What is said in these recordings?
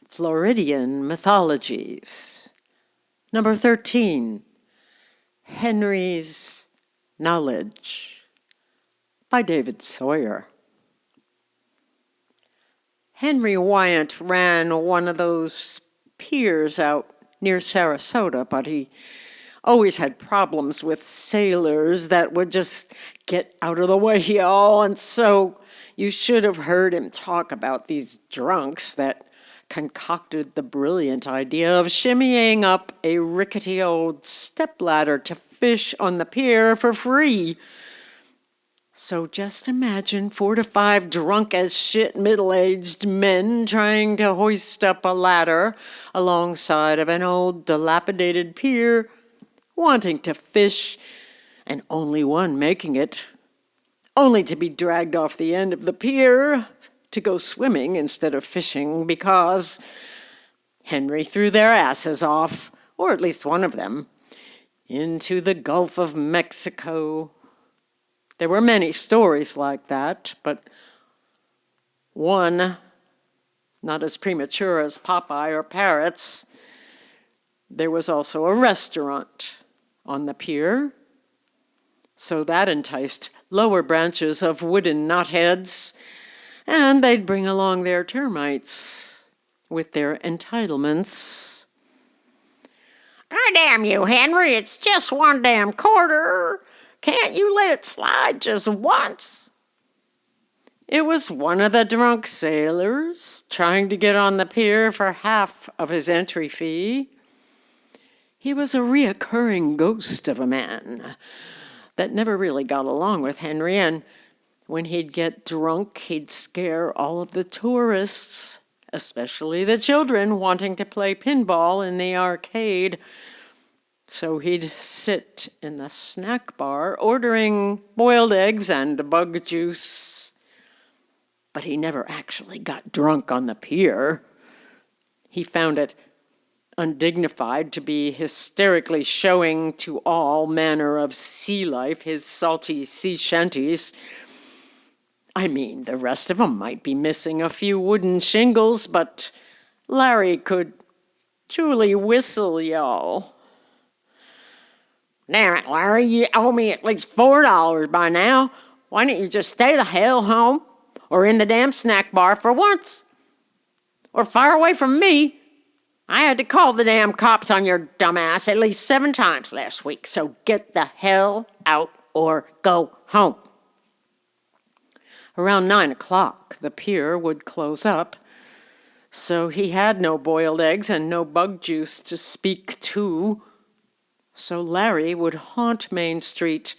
Floridian Mythologies. Number 13, Henry's Knowledge by David Sawyer. Henry Wyant ran one of those piers out near Sarasota, but he always had problems with sailors that would just get out of the way, y'all. And so you should have heard him talk about these drunks that concocted the brilliant idea of shimmying up a rickety old stepladder to fish on the pier for free. So just imagine 4 to 5 drunk-as-shit middle-aged men trying to hoist up a ladder alongside of an old dilapidated pier, wanting to fish, and only one making it, only to be dragged off the end of the pier to go swimming instead of fishing because Henry threw their asses off, or at least one of them, into the Gulf of Mexico. There were many stories like that, but one, not as premature as Popeye or Parrots. There was also a restaurant on the pier, so that enticed lower branches of wooden knotheads, and they'd bring along their termites with their entitlements. "God damn you, Henry, it's just one damn quarter. Can't you let it slide just once?" It was one of the drunk sailors trying to get on the pier for half of his entry fee. He was a reoccurring ghost of a man that never really got along with Henry, and when he'd get drunk, he'd scare all of the tourists, especially the children wanting to play pinball in the arcade. So he'd sit in the snack bar ordering boiled eggs and bug juice. But he never actually got drunk on the pier. He found it undignified to be hysterically showing to all manner of sea life his salty sea shanties. I mean, the rest of them might be missing a few wooden shingles, but Larry could truly whistle, y'all. "Damn it, Larry, you owe me at least $4 by now. Why don't you just stay the hell home or in the damn snack bar for once? Or far away from me. I had to call the damn cops on your dumbass at least 7 times last week, so get the hell out or go home." Around 9 o'clock, the pier would close up, so he had no boiled eggs and no bug juice to speak to. So Larry would haunt Main Street,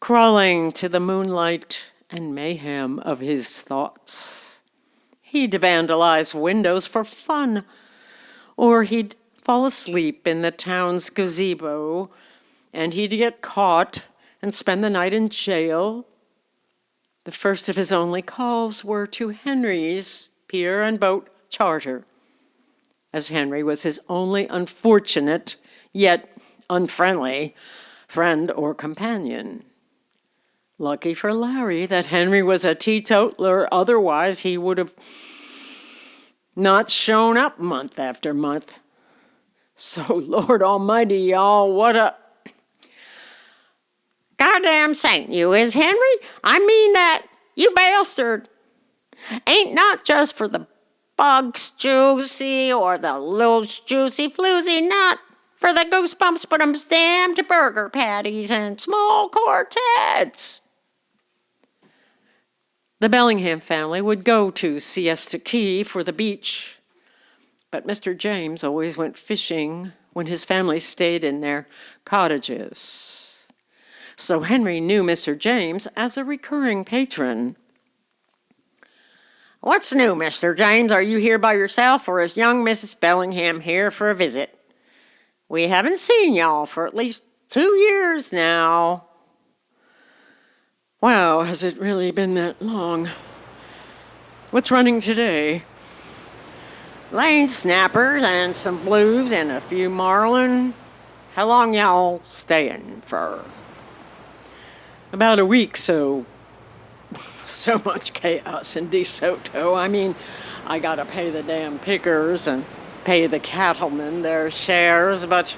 crawling to the moonlight and mayhem of his thoughts. He'd vandalize windows for fun, or he'd fall asleep in the town's gazebo, and he'd get caught and spend the night in jail. The first of his only calls were to Henry's pier and boat charter, as Henry was his only unfortunate, yet unfriendly, friend or companion. Lucky for Larry that Henry was a teetotaler, otherwise he would have not shown up month after month. So, Lord Almighty, y'all, what a "Goddamn saint you is, Henry. I mean that, you bastard. Ain't not just for the bugs juicy or the loose juicy floozy, not for the goosebumps, but 'em's damned burger patties and small quartets." The Bellingham family would go to Siesta Key for the beach, but Mr. James always went fishing when his family stayed in their cottages. So Henry knew Mr. James as a recurring patron. "What's new, Mr. James? Are you here by yourself, or is young Mrs. Bellingham here for a visit? We haven't seen y'all for at least 2 years now." Wow, has it really been that long? What's running today? "Lane snappers and some blues and a few marlin. How long y'all staying for?" About a week, so much chaos in DeSoto. I mean, I gotta pay the damn pickers and pay the cattlemen their shares, but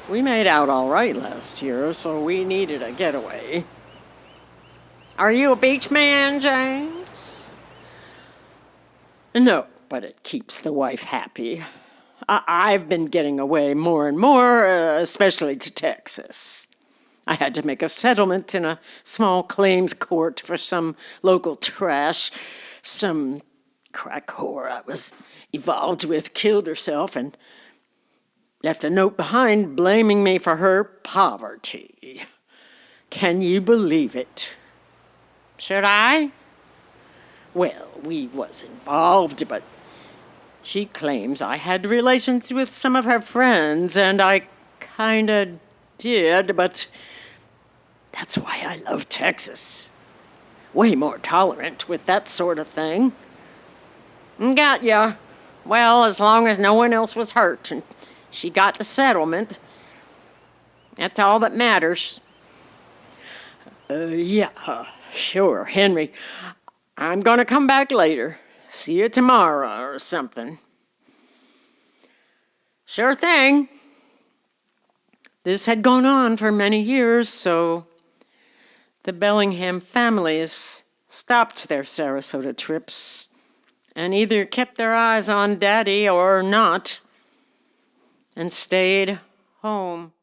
we made out all right last year, so we needed a getaway. Are you a beach man, James? No, but it keeps the wife happy. I've been getting away more and more, especially to Texas. I had to make a settlement in a small claims court for some local trash. Some crack whore I was involved with killed herself and left a note behind blaming me for her poverty. Can you believe it? Should I? Well, we was involved, but she claims I had relations with some of her friends, and I kinda did, but that's why I love Texas. Way more tolerant with that sort of thing. Got ya. Well, as long as no one else was hurt and she got the settlement, that's all that matters. Yeah, sure, Henry. I'm gonna come back later. See you tomorrow or something. Sure thing. This had gone on for many years, so the Bellingham families stopped their Sarasota trips and either kept their eyes on Daddy or not and stayed home.